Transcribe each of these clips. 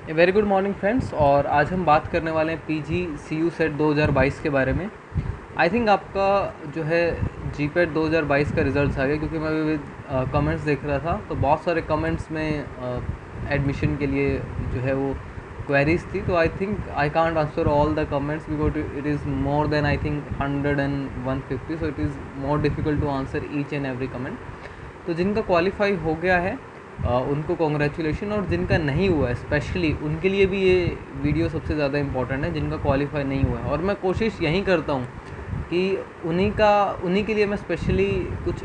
A very good morning friends. और आज हम बात करने वाले हैं पीजी सीयू सेट 2022 के बारे में। आई थिंक आपका जो है जीपेट 2022 का रिजल्ट आ गया, क्योंकि मैं अभी कमेंट्स देख रहा था तो बहुत सारे कमेंट्स में एडमिशन के लिए जो है वो क्वेरीज थी। तो I think I can't answer all the comments because it is more than I think 100 and 150, so it is more difficult to answer each and every comment. तो जिनका क्वालिफाई हो गया है उनको कॉन्ग्रेचुलेशन, और जिनका नहीं हुआ है स्पेशली उनके लिए भी ये वीडियो सबसे ज़्यादा इंपॉर्टेंट है, जिनका क्वालिफाई नहीं हुआ है। और मैं कोशिश यही करता हूँ कि उन्हीं के लिए मैं स्पेशली कुछ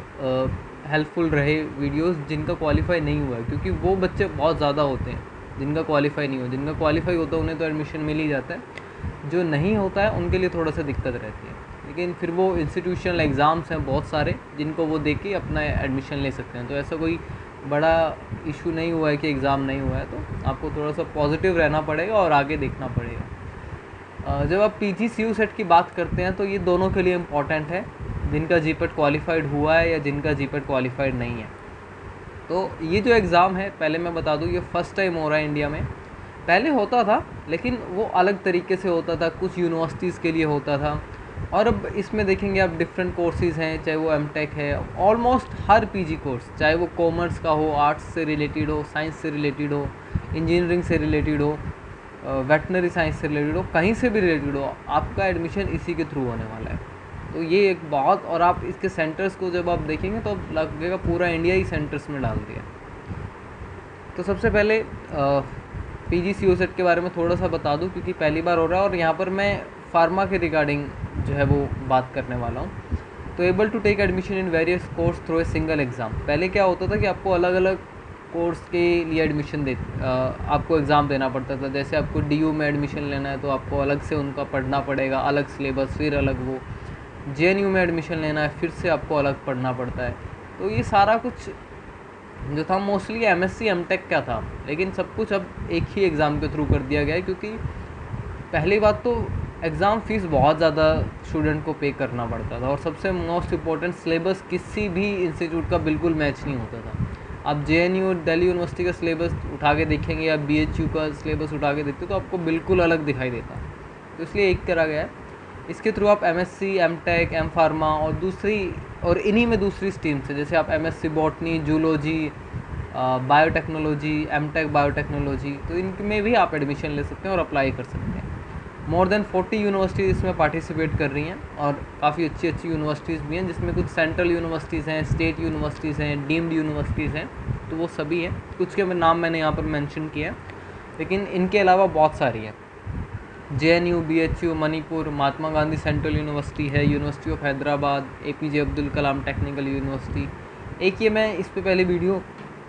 हेल्पफुल रहे वीडियोस जिनका क्वालिफाई नहीं हुआ है, क्योंकि वो बच्चे बहुत ज़्यादा होते हैं जिनका क्वालिफाई नहीं हुआ। जिनका क्वालिफाई होता है उन्हें तो एडमिशन मिल ही जाता है, जो नहीं होता है उनके लिए थोड़ा सा दिक्कत रहती है। लेकिन फिर वो इंस्टीट्यूशनल एग्ज़ाम्स हैं बहुत सारे जिनको वो दे के अपना एडमिशन ले सकते हैं। तो ऐसा कोई बड़ा इशू नहीं हुआ है कि एग्ज़ाम नहीं हुआ है, तो आपको थोड़ा सा पॉजिटिव रहना पड़ेगा और आगे देखना पड़ेगा। जब आप पीजी सीयू सेट की बात करते हैं तो ये दोनों के लिए इम्पॉर्टेंट है, जिनका जीपेट क्वालिफाइड हुआ है या जिनका जीपेट क्वालिफाइड नहीं है। तो ये जो एग्ज़ाम है, पहले मैं बता दूँ, ये फ़र्स्ट टाइम हो रहा है इंडिया में। पहले होता था लेकिन वो अलग तरीके से होता था, कुछ यूनिवर्सिटीज़ के लिए होता था। और अब इसमें देखेंगे आप डिफरेंट कोर्सेज़ हैं, चाहे वो एमटेक है, ऑलमोस्ट हर पीजी कोर्स, चाहे वो कॉमर्स का हो, आर्ट्स से रिलेटेड हो, साइंस से रिलेटेड हो, इंजीनियरिंग से रिलेटेड हो, वेटनरी साइंस से रिलेटेड हो, कहीं से भी रिलेटेड हो, आपका एडमिशन इसी के थ्रू होने वाला है। तो ये एक बहुत, और आप इसके सेंटर्स को जब आप देखेंगे तो लगेगा पूरा इंडिया ही सेंटर्स में डाल दिया। तो सबसे पहले पीजी सीयू सेट के बारे में थोड़ा सा बता दूं, क्योंकि पहली बार हो रहा है और यहाँ पर मैं फार्मा के रिगार्डिंग जो है वो बात करने वाला हूँ। तो able to take admission in various course through a single exam. पहले क्या होता था कि आपको अलग अलग कोर्स के लिए एडमिशन आपको एग्ज़ाम देना पड़ता था। जैसे आपको डीयू में एडमिशन लेना है तो आपको अलग से उनका पढ़ना पड़ेगा, अलग सिलेबस, फिर अलग वो। जेएनयू में एडमिशन लेना है फिर से आपको अलग पढ़ना पड़ता है। तो ये सारा कुछ जो था मोस्टली एमएससी एमटेक का था, लेकिन सब कुछ अब एक ही एग्ज़ाम के थ्रू कर दिया गया है। क्योंकि पहली बात तो एग्ज़ाम फ़ीस बहुत ज़्यादा स्टूडेंट को पे करना पड़ता था, और सबसे मोस्ट इम्पॉर्टेंट सिलेबस किसी भी इंस्टीट्यूट का बिल्कुल मैच नहीं होता था। आप जेएनयू दिल्ली यूनिवर्सिटी का सिलेबस उठा के देखेंगे या बीएचयू का सिलेबस उठा के देखते तो आपको बिल्कुल अलग दिखाई देता। तो इसलिए एक करा गया है। इसके थ्रू आप एमएससी, एमटेक, एम फार्मा और इन्हीं में दूसरी स्ट्रीम से, जैसे आप MSc botany, zoology, biotechnology, MTech biotechnology, तो इनमें भी आप एडमिशन ले सकते हैं और अप्लाई कर सकते हैं। मोर देन 40 यूनिवर्सिटीज़ इसमें पार्टिसिपेट कर रही हैं, और काफ़ी अच्छी अच्छी यूनिवर्सिटीज़ भी हैं, जिसमें कुछ सेंट्रल यूनिवर्सिटीज़ हैं, स्टेट यूनिवर्सिटीज़ हैं, डीम्ड यूनिवर्सिटीज़ हैं। तो वो सभी हैं, कुछ के नाम मैंने यहाँ पर मेंशन किया है, लेकिन इनके अलावा बहुत सारी हैं। JNU, BHU, Manipur, Mahatma Gandhi central university है, university of Hyderabad, APJ Abdul Kalam technical university. एक ये मैं इस पे पहले वीडियो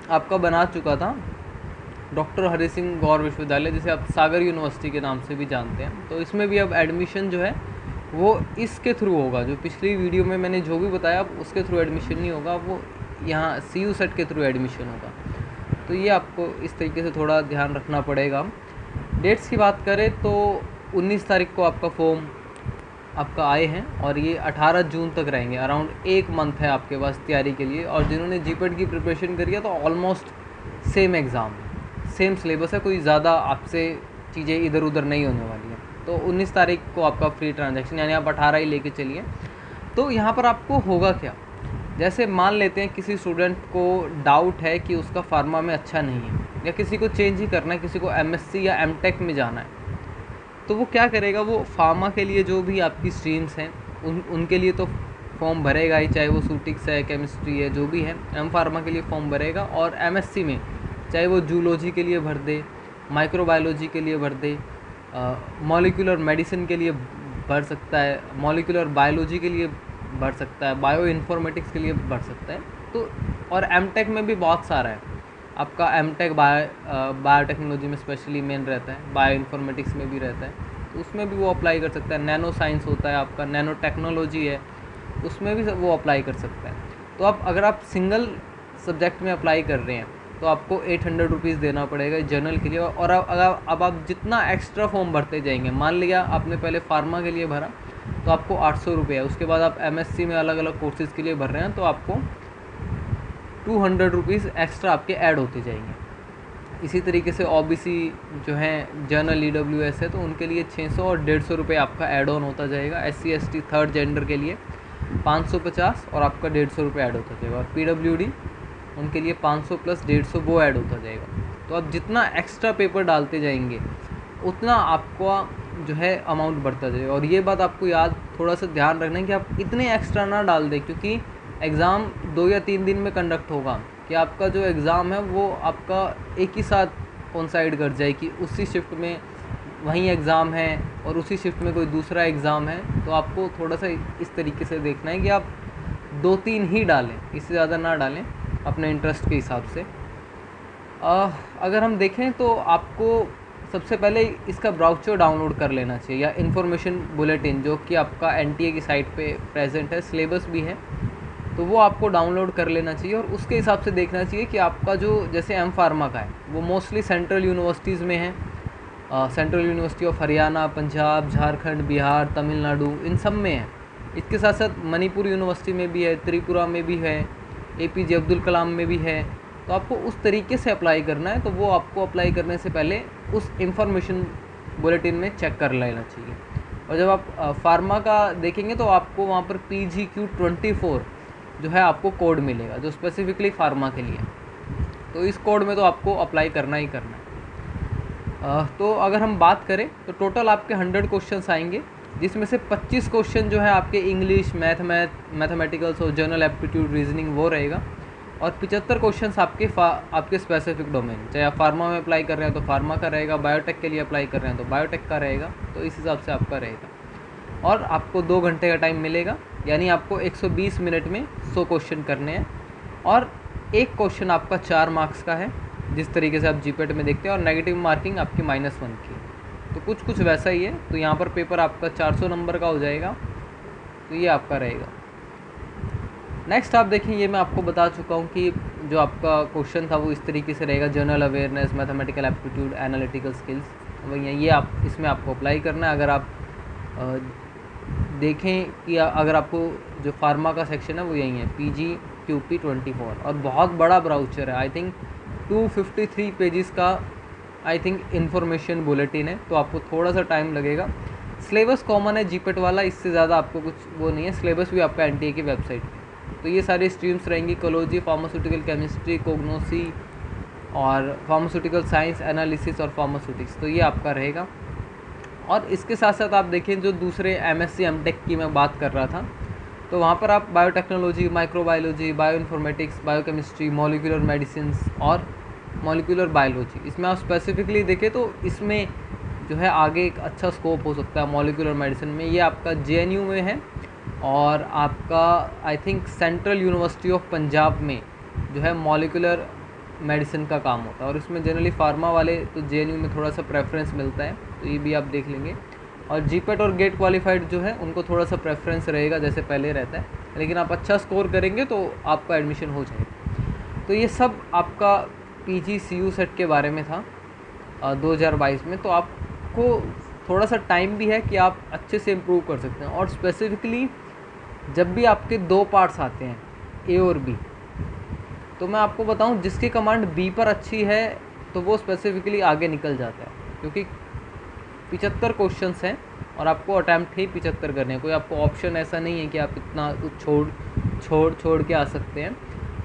आपका बना चुका था, डॉक्टर हरि सिंह गौर विश्वविद्यालय, जिसे आप सागर यूनिवर्सिटी के नाम से भी जानते हैं। तो इसमें भी अब एडमिशन जो है वो इसके थ्रू होगा। जो पिछली वीडियो में मैंने जो भी बताया, अब उसके थ्रू एडमिशन नहीं होगा, वो यहाँ सीयू सेट के थ्रू एडमिशन होगा। तो ये आपको इस तरीके से थोड़ा ध्यान रखना पड़ेगा। डेट्स की बात करें तो 19 तारीख को आपका फॉर्म आपका आए हैं, और ये 18 जून तक रहेंगे। अराउंड एक मंथ है आपके पास तैयारी के लिए। और जिन्होंने जीपेट की प्रिपरेशन करी है तो almost same exam, same syllabus है, कोई ज़्यादा आपसे चीज़ें इधर उधर नहीं होने वाली हैं। तो 19 तारीख को आपका फ्री ट्रांजैक्शन, यानी आप 18 ही लेके चलिए। तो यहाँ पर आपको होगा क्या, जैसे मान लेते हैं किसी स्टूडेंट को डाउट है कि उसका फार्मा में अच्छा नहीं है, या किसी को चेंज ही करना है, किसी को एमएससी या एमटेक में जाना है, तो वो क्या करेगा, वो फार्मा के लिए जो भी आपकी स्ट्रीम्स हैं उनके लिए तो फॉर्म भरेगा ही, चाहे वो सूटिक्स है, केमिस्ट्री है, जो भी है। एम फार्मा के लिए फॉर्म भरेगा, और एमएससी में चाहे वो जूलॉजी के लिए भर दे, माइक्रोबायोलॉजी के लिए भर दे, मॉलिक्यूलर मेडिसिन के लिए भर सकता है, मॉलिक्यूलर बायोलॉजी के लिए भर सकता है, बायो इन्फॉर्मेटिक्स के लिए भर सकता है। तो और एमटेक में भी बहुत सारा है आपका। एमटेक बायोटेक्नोलॉजी में स्पेशली मेन रहता है, बायो इन्फॉर्मेटिक्स में भी रहता है, तो उसमें भी वो अप्लाई कर सकता है। नैनो साइंस होता है आपका, नैनो टेक्नोलॉजी है, उसमें भी वो अप्लाई कर सकता है। तो आप अगर आप सिंगल सब्जेक्ट में अप्लाई कर रहे हैं तो आपको 800 रुपीज़ देना पड़ेगा जनरल के लिए। और अब आप जितना एक्स्ट्रा फॉर्म भरते जाएंगे, मान लिया आपने पहले फार्मा के लिए भरा तो आपको 800 रुपये है, उसके बाद आप एमएससी में अलग अलग कोर्सेज़ के लिए भर रहे हैं तो आपको 200 रुपीज़ एक्स्ट्रा आपके ऐड होते जाएंगे। इसी तरीके से ओबीसी जो है जनरल ईडब्ल्यूएस है तो उनके लिए 600 और 150 रुपये आपका ऐड ऑन होता जाएगा। SC ST थर्ड जेंडर के लिए 550 और आपका 150 रुपये ऐड होता जाएगा। और PWD उनके लिए 500 प्लस 150 वो ऐड होता जाएगा। तो आप जितना एक्स्ट्रा पेपर डालते जाएंगे उतना आपका जो है अमाउंट बढ़ता जाएगा। और ये बात आपको याद थोड़ा सा ध्यान रखना है कि आप इतने एक्स्ट्रा ना डाल दें, क्योंकि एग्ज़ाम 2 या 3 दिन में कंडक्ट होगा कि आपका जो एग्ज़ाम है वो आपका एक ही साथ कोइंसाइड कर जाए कि उसी शिफ्ट में वहीं एग्ज़ाम है और उसी शिफ्ट में कोई दूसरा एग्ज़ाम है। तो आपको थोड़ा सा इस तरीके से देखना है कि आप 2-3 ही डालें, इससे ज़्यादा ना डालें अपने इंटरेस्ट के हिसाब से। अगर हम देखें तो आपको सबसे पहले इसका ब्राउचर डाउनलोड कर लेना चाहिए या इन्फॉर्मेशन बुलेटिन जो कि आपका NTA की साइट पे प्रेजेंट है, सिलेबस भी है, तो वो आपको डाउनलोड कर लेना चाहिए। और उसके हिसाब से देखना चाहिए कि आपका जो जैसे एम फार्मा का है वो मोस्टली सेंट्रल यूनिवर्सिटीज़ में है, central university of Haryana, Punjab, Jharkhand, Bihar, Tamil Nadu, इन सब में है। इसके साथ साथ मणिपुर यूनिवर्सिटी में भी है, त्रिपुरा में भी है, APJ अब्दुल कलाम में भी है। तो आपको उस तरीके से अप्लाई करना है। तो वो आपको अप्लाई करने से पहले उस इंफॉर्मेशन बुलेटिन में चेक कर लेना चाहिए। और जब आप फार्मा का देखेंगे तो आपको वहाँ पर PGQ24 जो है आपको कोड मिलेगा जो स्पेसिफिकली फार्मा के लिए। तो इस कोड में तो आपको अप्लाई करना ही करना है। तो अगर हम बात करें तो टोटल आपके 100 क्वेश्चंस आएंगे, जिसमें से 25 क्वेश्चन जो है आपके इंग्लिश, मैथमेटिकल्स और जनरल एप्टीट्यूड, रीजनिंग वो रहेगा। और 75 क्वेश्चंस आपके स्पेसिफिक डोमेन, चाहे आप फार्मा में अप्लाई कर रहे हैं तो फार्मा का रहेगा, बायोटेक के लिए अप्लाई कर रहे हैं तो बायोटेक का रहेगा। तो इस हिसाब से आपका रहेगा। और आपको 2 घंटे का टाइम मिलेगा, यानी आपको 120 मिनट में 100 क्वेश्चन करने हैं। और एक क्वेश्चन आपका 4 मार्क्स का है, जिस तरीके से आप जीपेट में देखते हैं, और नेगेटिव मार्किंग आपकी -1 की। तो कुछ वैसा ही है। तो यहाँ पर पेपर आपका 400 नंबर का हो जाएगा। तो ये आपका रहेगा। नेक्स्ट आप देखें, ये मैं आपको बता चुका हूँ कि जो आपका क्वेश्चन था वो इस तरीके से रहेगा, general awareness, mathematical aptitude, analytical skills, वही है। ये आप इसमें आपको अप्लाई करना है। अगर आप देखें कि अगर आपको जो फार्मा का सेक्शन है वो यही है, PGQP24, और बहुत बड़ा ब्राउचर है। आई थिंक 253 पेजेस का आई थिंक इन्फॉर्मेशन बुलेटिन है। तो आपको थोड़ा सा टाइम लगेगा। सिलेबस कॉमन है जीपेट वाला, इससे ज़्यादा आपको कुछ वो नहीं है। सिलेबस भी आपका NTA की वेबसाइट पे। तो ये सारी स्ट्रीम्स रहेंगी, इकोलॉजी, फार्मास्यूटिकल केमिस्ट्री, कोग्नोसी और फार्मास्यूटिकल साइंस, एनालिसिस और फार्मास्यूटिक्स। तो ये आपका रहेगा। और इसके साथ साथ आप देखें जो दूसरे MSc MTech की मैं बात कर रहा था, तो वहाँ पर आप biotechnology, microbiology, bioinformatics, biochemistry, molecular medicines और मॉलिक्यूलर बायोलॉजी, इसमें आप स्पेसिफिकली देखें तो इसमें जो है आगे एक अच्छा स्कोप हो सकता है मॉलिक्यूलर मेडिसिन में। ये आपका JNU में है और आपका I think central university of Punjab में जो है मॉलिक्यूलर मेडिसिन का काम होता है। और इसमें जनरली फार्मा वाले तो JNU में थोड़ा सा प्रेफरेंस मिलता है, तो ये भी आप देख लेंगे। और जीपेट और गेट क्वालिफाइड जो है उनको थोड़ा सा प्रेफरेंस रहेगा जैसे पहले रहता है, लेकिन आप अच्छा स्कोर करेंगे तो आपका एडमिशन हो जाएगा। तो ये सब आपका PGCU सेट के बारे में था 2022 में। तो आपको थोड़ा सा टाइम भी है कि आप अच्छे से इम्प्रूव कर सकते हैं। और स्पेसिफिकली जब भी आपके 2 पार्ट्स आते हैं, A और B, तो मैं आपको बताऊं जिसकी कमांड B पर अच्छी है तो वो स्पेसिफिकली आगे निकल जाता है, क्योंकि 75 क्वेश्चंस हैं और आपको अटैम्प्ट ही 75 करने हैं। कोई आपको ऑप्शन ऐसा नहीं है कि आप इतना कुछ छोड़ के आ सकते हैं।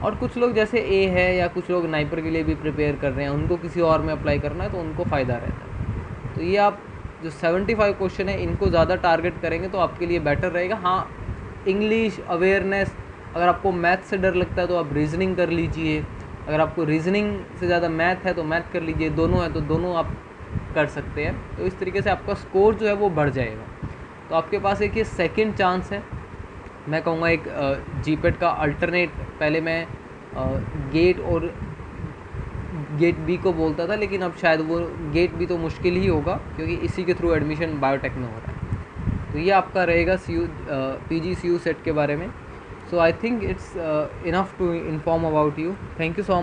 और कुछ लोग जैसे A है या कुछ लोग नाइपर के लिए भी प्रिपेयर कर रहे हैं, उनको किसी और में अप्लाई करना है तो उनको फ़ायदा रहता है। तो ये आप जो 75 क्वेश्चन है इनको ज़्यादा टारगेट करेंगे तो आपके लिए बेटर रहेगा। हाँ, इंग्लिश अवेयरनेस, अगर आपको मैथ से डर लगता है तो आप रीजनिंग कर लीजिए। अगर आपको रीजनिंग से ज़्यादा मैथ है तो मैथ कर लीजिए। दोनों है तो दोनों आप कर सकते हैं। तो इस तरीके से आपका स्कोर जो है वो बढ़ जाएगा। तो आपके पास एक ये सेकंड चांस है। मैं कहूँगा एक जीपेट का अल्टरनेट, पहले मैं गेट और गेट बी को बोलता था, लेकिन अब शायद वो गेट बी तो मुश्किल ही होगा क्योंकि इसी के थ्रू एडमिशन बायोटेक में हो रहा है। तो ये आपका रहेगा PGCU सेट के बारे में। So I think it's enough to inform about you. Thank you so much.